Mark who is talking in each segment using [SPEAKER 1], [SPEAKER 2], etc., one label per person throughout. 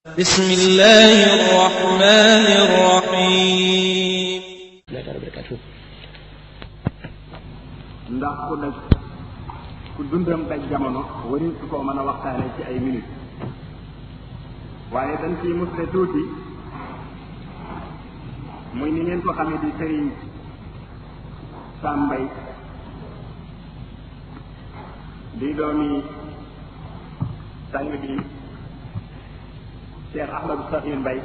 [SPEAKER 1] بسم الله الرحمن الرحيم
[SPEAKER 2] ndax ku dundam daj jamono wari su ko mën a waxtaane ci ay minutes waaye dañ ciy musle tuuti muy ni ngeen ko xamee di sëriñ Sambay di doomi sang bi Cheikh Ahmadou Sakhir Mbaye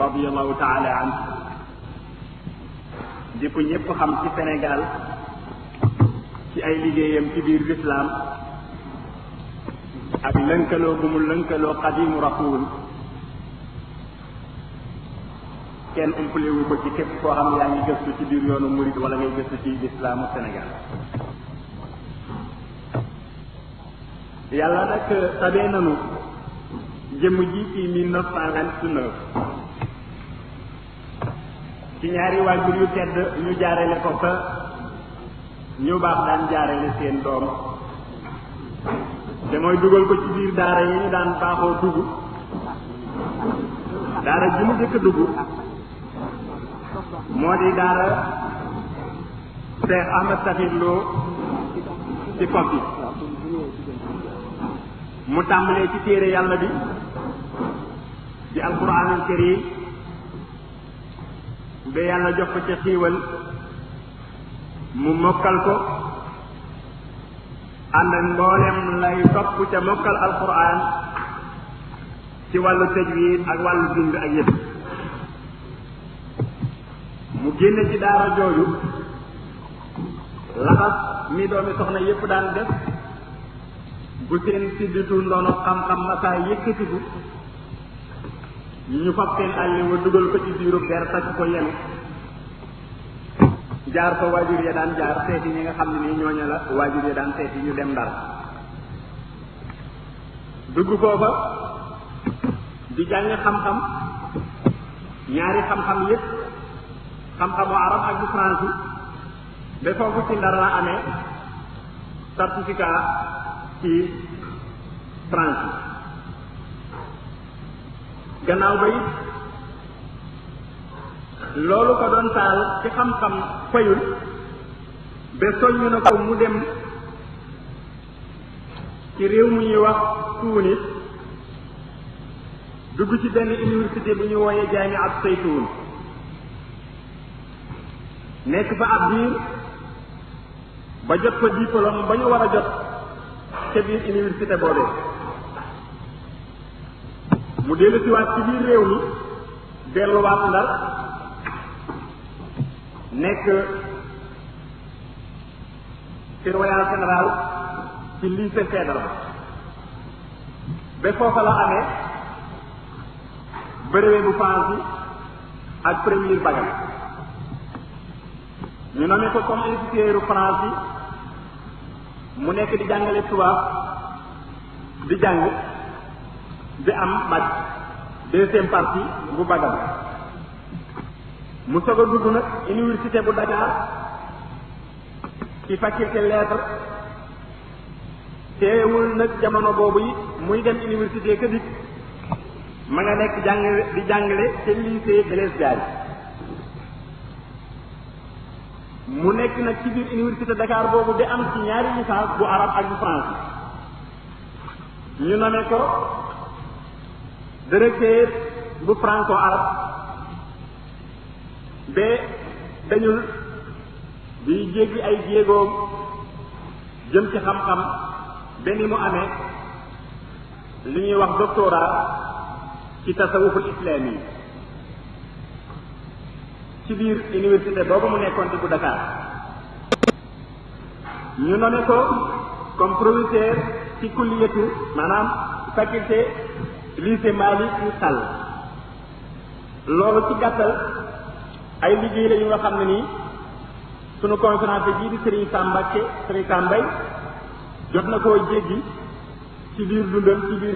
[SPEAKER 2] radiyallahu taala an di ko ñëpp xam ci Sénégal ci ay liggéeyam ci biir l'islam ak lënkaloo bu mu lënkaloo xadimu rasul kenn umpalewu ko ci képp koo xam yaa ngi gëstu ci biir yoonu murid wala ngay gëstu ci lislamu Sénégal yàlla nag tabee nanu jëmm ji ci 1929 ci ñaari waajur yu tedd ñu jaarale ko fa ñu baax daan jaarale seen doom te mooy dugal ko ci biir daara yi ñu daan baaxoo dugg daara ji mu jëkk dugg moo di daara Cheikh Ahmed Sakhir Lo ci Kopi mu tàmbalee ci téere yàlla bi di alquran al karim ba yàlla jox ko ca xiiwal mu mokkal ko ànd ak mboolem lay topp ca mokkal alquran ci wàllu tajwid ak wàllu bind ak yëpp mu génne ci daara jooju laxas mi doomi soxna yépp daan def bu seen sidditu ndono xam-xam masaa yëkkatiku ñu fab seen àlli wa dugal ko ci biiru ber takk ko yenu jaar ko waajur ya daan jaar seeti ñi nga xam ne nii ñooña la waajur ya daan seeti ñu dem Ndar dugg foofa di jàng xam-xam ñaari xam-xam yépp xam-xamu arab ak bu français ba foofu ci Ndar la amee certificat ci français gannaaw ba it loolu ko doon taal ci xam-xam fayul ba soññu na ko mu dem ci réew mu ñuy wax Tunis dugg ci benn université bu ñu wooyee Jaamiat Saytuun nekk fa ab biir ba jot fa diplôme ba ñu war a jot ca biir université boobee mu dellu siwaat ci biir réew mi delluwaat Ndar nekk ci royal général ci lycée fédéral ba foofa la amee brevet bu français ak premier bac ñu nommé ko comme instituteur français mu nekk di jàngale tubaab di jàng di am bac deuxième partie bu bagam mu soog a dugg nag université bu Dakar ci faculté lettres teewul nag jamono boobu yi muy dem université ka dik ma nga nekk di jàngale ca lycée Blaise Diagne mu nekk nag ci biir université Dakar boobu di am ci ñaari licence bu arabe ak bu français ñu nommé ko directeur bu franco arabe ba dañul di jéggi ay jéegoom jëm ci xam-xam benn mu amee li ñuy wax doctorat ci tasawuful islami ci biir université boobu mu nekkoon ci bu Dakar ñu nommé ko comme professeur ci kulliyatu maanaam faculté lycée Malick Sall loolu ci gàttal ay liggéey la yu nga xam ne nii sunu conférence bii di Serigne Sambay jot na koo jéggi ci biir dundam ci biir